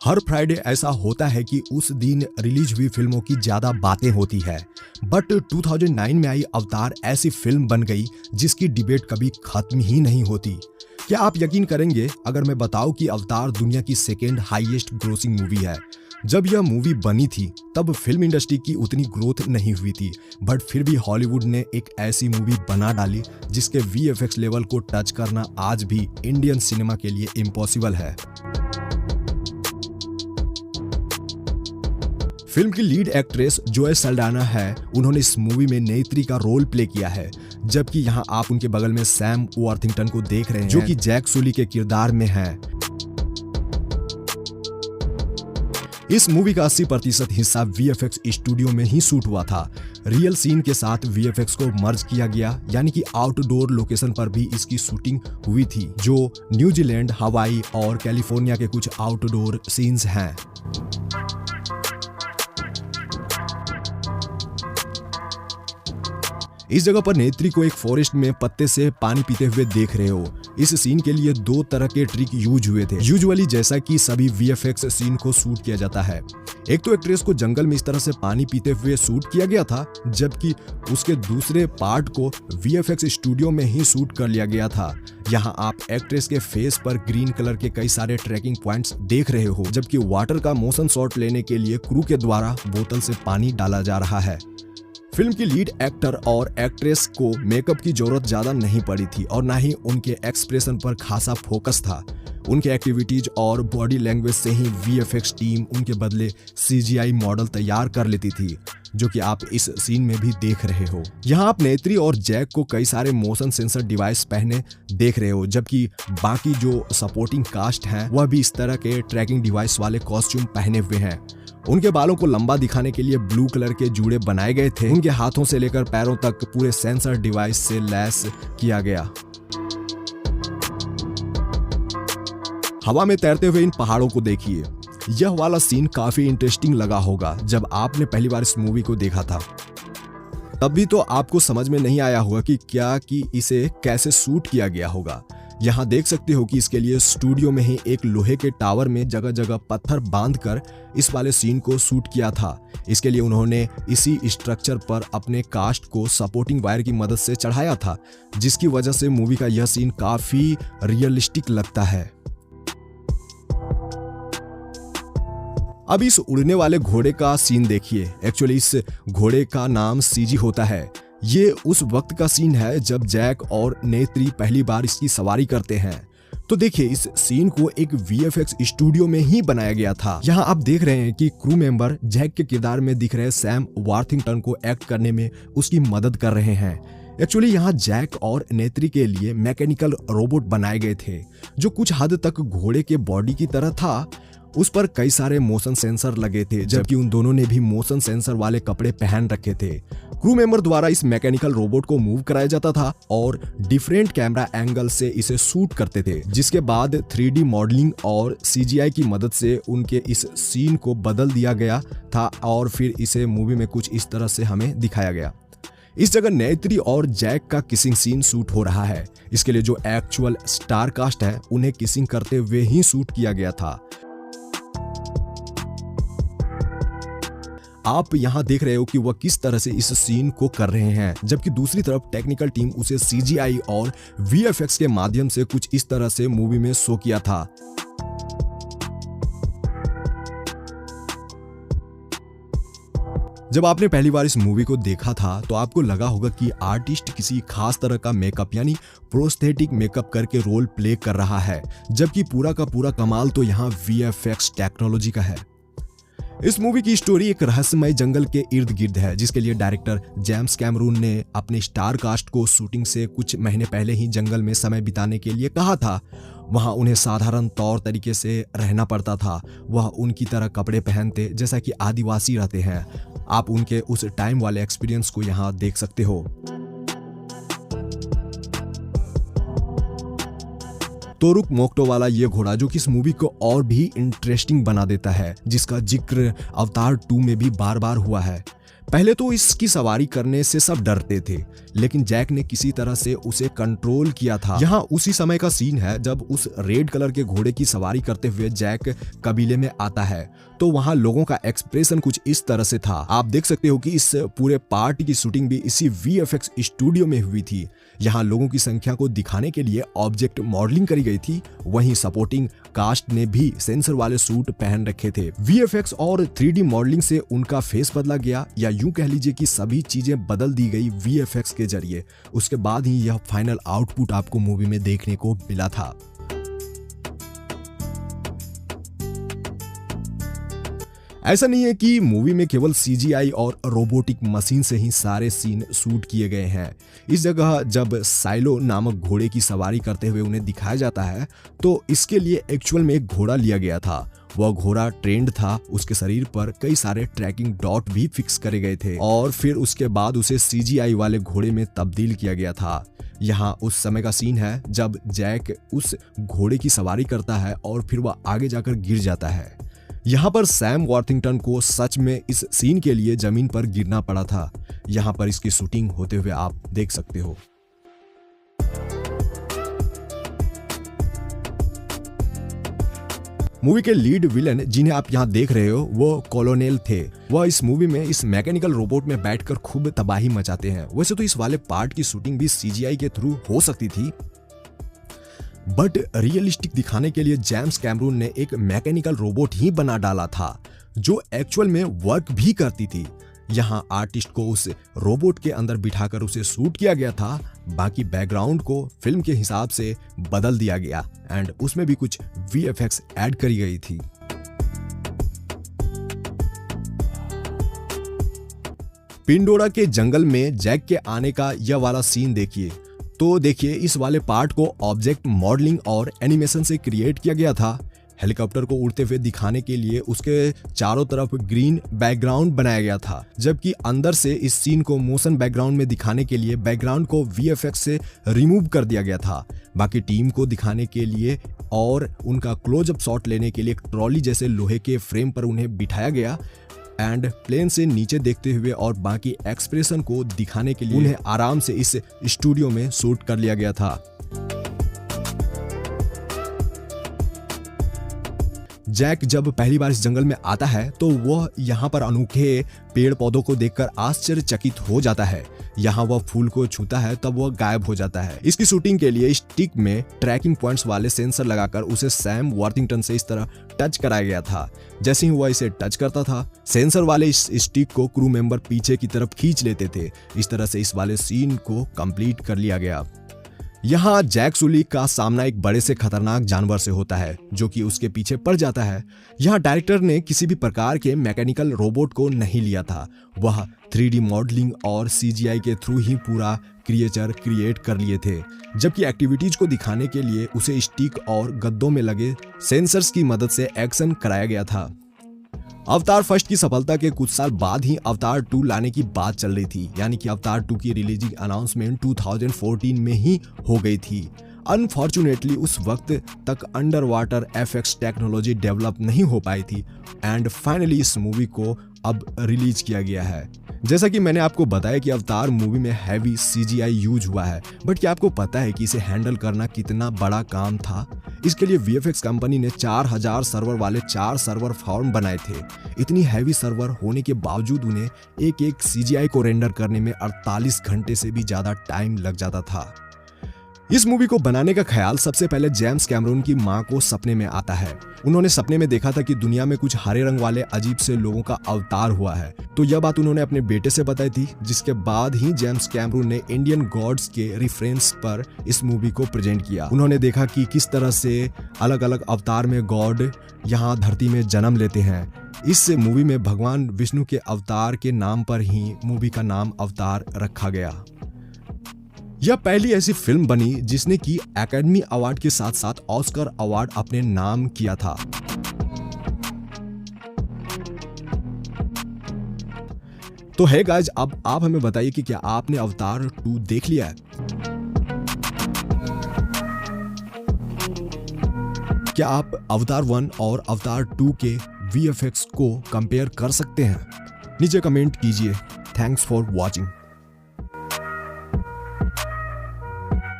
हर Friday ऐसा होता है कि उस दिन रिलीज हुई फिल्मों की ज्यादा बातें होती है। बट 2009 में आई अवतार ऐसी फिल्म बन गई जिसकी डिबेट कभी खत्म ही नहीं होती। क्या आप यकीन करेंगे अगर मैं बताऊं कि अवतार दुनिया की सेकेंड हाईएस्ट ग्रोसिंग मूवी है। जब यह मूवी बनी थी तब फिल्म इंडस्ट्री की उतनी ग्रोथ नहीं हुई थी, बट फिर भी हॉलीवुड ने एक ऐसी मूवी बना डाली जिसके VFX लेवल को टच करना आज भी इंडियन सिनेमा के लिए इम्पॉसिबल है। फिल्म की लीड एक्ट्रेस जोए सल्डाना है। उन्होंने इस मूवी में नेत्री का रोल प्ले किया है, जबकि यहाँ आप उनके बगल में सैम वॉर्थिंगटन को देख रहे हैं जो कि जैक सुली के किरदार में है। इस मूवी का 80% हिस्सा VFX स्टूडियो में ही शूट हुआ था। रियल सीन के साथ VFX को मर्ज किया गया, यानी कि आउटडोर लोकेशन पर भी इसकी शूटिंग हुई थी, जो न्यूजीलैंड, हवाई और कैलिफोर्निया के कुछ आउटडोर सीन्स हैं। इस जगह पर नेत्री को एक फॉरेस्ट में पत्ते से पानी पीते हुए देख रहे हो। इस सीन के लिए दो तरह के ट्रिक यूज हुए थे। यूजुअली जैसा कि सभी VFX सीन को शूट किया जाता है, एक तो एक्ट्रेस को जंगल में इस तरह से पानी पीते हुए शूट किया गया था, जबकि उसके दूसरे पार्ट को VFX स्टूडियो में ही शूट कर लिया गया था। यहाँ आप एक्ट्रेस के फेस पर ग्रीन कलर के कई सारे ट्रैकिंग पॉइंट्स देख रहे हो, जबकि वाटर का मोशन शॉट लेने के लिए क्रू के द्वारा बोतल से पानी डाला जा रहा है। फिल्म की लीड एक्टर और एक्ट्रेस को मेकअप की जरूरत ज्यादा नहीं पड़ी थी और ना ही उनके एक्सप्रेशन पर खासा फोकस था। उनके एक्टिविटीज और बॉडी लैंग्वेज से ही VFX टीम उनके बदले CGI मॉडल तैयार कर लेती थी, जो कि आप इस सीन में भी देख रहे हो। यहाँ आप नेत्री और जैक को कई सारे मोशन सेंसर डिवाइस पहने देख रहे हो, जबकि बाकी जो सपोर्टिंग कास्ट हैं वह भी इस तरह के ट्रैकिंग डिवाइस वाले कॉस्ट्यूम पहने हुए हैं। उनके बालों को लंबा दिखाने के लिए ब्लू कलर के जूड़े बनाए गए थे। उनके हाथों से लेकर पैरों तक पूरे सेंसर डिवाइस से लैस किया गया। हवा में तैरते हुए इन पहाड़ों को देखिए। यह वाला सीन काफी इंटरेस्टिंग लगा होगा जब आपने पहली बार इस मूवी को देखा था। तब भी तो आपको समझ में नहीं आया होगा कि इसे कैसे शूट किया गया होगा। यहाँ देख सकते हो कि इसके लिए स्टूडियो में ही एक लोहे के टावर में जगह जगह पत्थर बांधकर इस वाले सीन को शूट किया था। इसके लिए उन्होंने इसी स्ट्रक्चर पर अपने कास्ट को सपोर्टिंग वायर की मदद से चढ़ाया था, जिसकी वजह से मूवी का यह सीन काफी रियलिस्टिक लगता है। अब इस उड़ने वाले घोड़े का सीन देखिए। एक्चुअली इस घोड़े का नाम सीजी होता है। ये उस वक्त का सीन है जब जैक और नेत्री पहली बार इसकी सवारी करते हैं। तो देखिए, इस सीन को एक VFX स्टूडियो में ही बनाया गया था। यहाँ आप देख रहे हैं कि क्रू मेंबर जैक के किरदार में दिख रहे सैम वॉर्थिंगटन को एक्ट करने में उसकी मदद कर रहे हैं। एक्चुअली यहाँ जैक और नेत्री के लिए मैकेनिकल रोबोट बनाए गए थे, जो कुछ हद तक घोड़े के बॉडी की तरह था। उस पर कई सारे मोशन सेंसर लगे थे, जबकि उन दोनों ने भी मोशन सेंसर वाले कपड़े पहन रखे थे। क्रू मेंबर द्वारा इस मैकेनिकल रोबोट को मूव कराया जाता था और डिफरेंट कैमरा एंगल से इसे शूट करते थे, जिसके बाद 3D मॉडलिंग और CGI की मदद से उनके इस सीन को बदल दिया गया था और फिर इसे मूवी में कुछ इस तरह से हमें दिखाया गया। इस जगह नेत्री और जैक का किसिंग सीन शूट हो रहा है। इसके लिए जो एक्चुअल स्टार कास्ट है उन्हें किसिंग करते हुए ही शूट किया गया था। आप यहाँ देख रहे हो कि वह किस तरह से इस सीन को कर रहे हैं, जबकि दूसरी तरफ टेक्निकल टीम उसे CGI और VFX के माध्यम से कुछ इस तरह से मूवी में शो किया था। जब आपने पहली बार इस मूवी को देखा था तो आपको लगा होगा कि आर्टिस्ट किसी खास तरह का मेकअप यानी प्रोस्थेटिक मेकअप करके रोल प्ले कर रहा है, जबकि पूरा का पूरा कमाल तो यहाँ VFX टेक्नोलॉजी का है। इस मूवी की स्टोरी एक रहस्यमय जंगल के इर्द गिर्द है, जिसके लिए डायरेक्टर जेम्स कैमरून ने अपने स्टार कास्ट को शूटिंग से कुछ महीने पहले ही जंगल में समय बिताने के लिए कहा था। वहां उन्हें साधारण तौर तरीके से रहना पड़ता था। वह उनकी तरह कपड़े पहनते जैसा कि आदिवासी रहते हैं। आप उनके उस टाइम वाले एक्सपीरियंस को यहाँ देख सकते हो। तोरुक मोक्टो वाला ये घोड़ा जो कि इस मूवी को और भी इंटरेस्टिंग बना देता है, जिसका जिक्र अवतार 2 में भी बार बार हुआ है। पहले तो इसकी सवारी करने से सब डरते थे, लेकिन जैक ने किसी तरह से उसे कंट्रोल किया था। यहाँ उसी समय का सीन है जब उस रेड कलर के घोड़े की सवारी करते हुए जैक कबीले में आता है, तो वहां लोगों का एक्सप्रेशन कुछ इस तरह से था। आप देख सकते हो कि इस पूरे पार्ट की शूटिंग भी इसी VFX स्टूडियो में हुई थी। यहाँ लोगों की संख्या को दिखाने के लिए ऑब्जेक्ट मॉडलिंग करी गई थी, वहीं सपोर्टिंग कास्ट ने भी सेंसर वाले सूट पहन रखे थे। VFX और 3D मॉडलिंग से उनका फेस बदला गया, या यूं कह लीजिए कि सभी चीजें बदल दी गई VFX के जरिए। उसके बाद ही यह फाइनल आउटपुट आपको मूवी में देखने को मिला था। ऐसा नहीं है कि मूवी में केवल CGI और रोबोटिक मशीन से ही सारे सीन शूट किए गए हैं। इस जगह जब साइलो नामक घोड़े की सवारी करते हुए उन्हें दिखाया जाता है, तो इसके लिए एक्चुअल में एक घोड़ा लिया गया था। वह घोड़ा ट्रेंड था, उसके शरीर पर कई सारे ट्रैकिंग डॉट भी फिक्स करे गए थे और फिर उसके बाद उसे CGI वाले घोड़े में तब्दील किया गया था। यहाँ उस समय का सीन है जब जैक उस घोड़े की सवारी करता है और फिर वह आगे जाकर गिर जाता है। यहाँ पर सैम वॉर्थिंगटन को सच में इस सीन के लिए जमीन पर गिरना पड़ा था। यहाँ पर इसकी शूटिंग होते हुए आप देख सकते हो। मूवी के लीड विलन जिन्हें आप यहाँ देख रहे हो वो कॉलोनेल थे। वह इस मूवी में इस मैकेनिकल रोबोट में बैठकर खूब तबाही मचाते हैं। वैसे तो इस वाले पार्ट की शूटिंग भी CGI के थ्रू हो सकती थी, बट रियलिस्टिक दिखाने के लिए जेम्स कैमरून ने एक मैकेनिकल रोबोट ही बना डाला था जो एक्चुअल में वर्क भी करती थी। यहाँ आर्टिस्ट को उस रोबोट के अंदर बिठाकर उसे शूट किया गया था, बाकी बैकग्राउंड को फिल्म के हिसाब से बदल दिया गया एंड उसमें भी कुछ VFX ऐड करी गई थी। पिंडोरा के जंगल में जैक के आने का यह वाला सीन देखिए। तो देखिए, इस वाले पार्ट को ऑब्जेक्ट मॉडलिंग और एनिमेशन से क्रिएट किया गया था। हेलीकॉप्टर को उड़ते हुए दिखाने के लिए उसके चारों तरफ ग्रीन बैकग्राउंड बनाया गया था, जबकि अंदर से इस सीन को मोशन बैकग्राउंड में दिखाने के लिए बैकग्राउंड को VFX से रिमूव कर दिया गया था। बाकी टीम को दिखाने के लिए और उनका क्लोजअप शॉट लेने के लिए एक ट्रॉली जैसे लोहे के फ्रेम पर उन्हें बिठाया गया एंड प्लेन से नीचे देखते हुए और बाकी एक्सप्रेशन को दिखाने के लिए उन्हें आराम से इस स्टूडियो में शूट कर लिया गया था। जैक जब पहली बार इस जंगल में आता है तो वह यहाँ पर अनोखे पेड़ पौधों को देखकर आश्चर्यचकित हो जाता है। यहाँ वह फूल को छूता है तब वह गायब हो जाता है। इसकी शूटिंग के लिए स्टिक में ट्रैकिंग पॉइंट्स वाले सेंसर लगाकर उसे सैम वॉर्थिंगटन से इस तरह टच कराया गया था। जैसे ही वह इसे टच करता था, सेंसर वाले इस स्टिक को क्रू मेंबर पीछे की तरफ खींच लेते थे। इस तरह से इस वाले सीन को कंप्लीट कर लिया गया। यहाँ जैक सुली का सामना एक बड़े से खतरनाक जानवर से होता है जो कि उसके पीछे पड़ जाता है। यहाँ डायरेक्टर ने किसी भी प्रकार के मैकेनिकल रोबोट को नहीं लिया था, वह 3D मॉडलिंग और CGI के थ्रू ही पूरा क्रिएचर क्रिएट कर लिए थे, जबकि एक्टिविटीज को दिखाने के लिए उसे स्टिक और गद्दों में लगे सेंसर्स की मदद से एक्शन कराया गया था। अवतार फर्स्ट की सफलता के कुछ साल बाद ही अवतार 2 लाने की बात चल रही थी, यानी कि अवतार 2 की रिलीजिंग अनाउंसमेंट 2014 में ही हो गई थी। अनफॉर्चुनेटली उस वक्त तक under water FX technology develop नहीं हो पाई थी एंड फाइनली इस मूवी को अब रिलीज किया गया है। जैसा कि मैंने आपको बताया कि अवतार मूवी में हैवी CGI यूज हुआ है, बट क्या आपको पता है कि इसे हैंडल करना कितना बड़ा काम था? इसके लिए VFX कंपनी ने 4000 सर्वर वाले 4 सर्वर फार्म बनाए थे। इतनी हैवी सर्वर होने के बावजूद उन्हें एक एक CGI को रेंडर करने में 48 घंटे से भी ज्यादा टाइम लग जाता था। इस मूवी को बनाने का ख्याल सबसे पहले जेम्स कैमरून की मां को सपने में आता है। उन्होंने सपने में देखा था कि दुनिया में कुछ हरे रंग वाले अजीब से लोगों का अवतार हुआ है, तो यह बात उन्होंने अपने बेटे से बताई थी, जिसके बाद ही जेम्स कैमरून ने इंडियन गॉड्स के रेफरेंस पर इस मूवी को प्रेजेंट किया। उन्होंने देखा कि किस तरह से अलग अलग अवतार में गॉड यहाँ धरती में जन्म लेते हैं। इस मूवी में भगवान विष्णु के अवतार के नाम पर ही मूवी का नाम अवतार रखा गया। यह पहली ऐसी फिल्म बनी जिसने की एकेडमी अवार्ड के साथ साथ ऑस्कर अवार्ड अपने नाम किया था। तो है गाइज, अब आप हमें बताइए कि क्या आपने अवतार 2 देख लिया है? क्या आप अवतार 1 और अवतार 2 के VFX को कंपेयर कर सकते हैं? नीचे कमेंट कीजिए। Thanks for watching.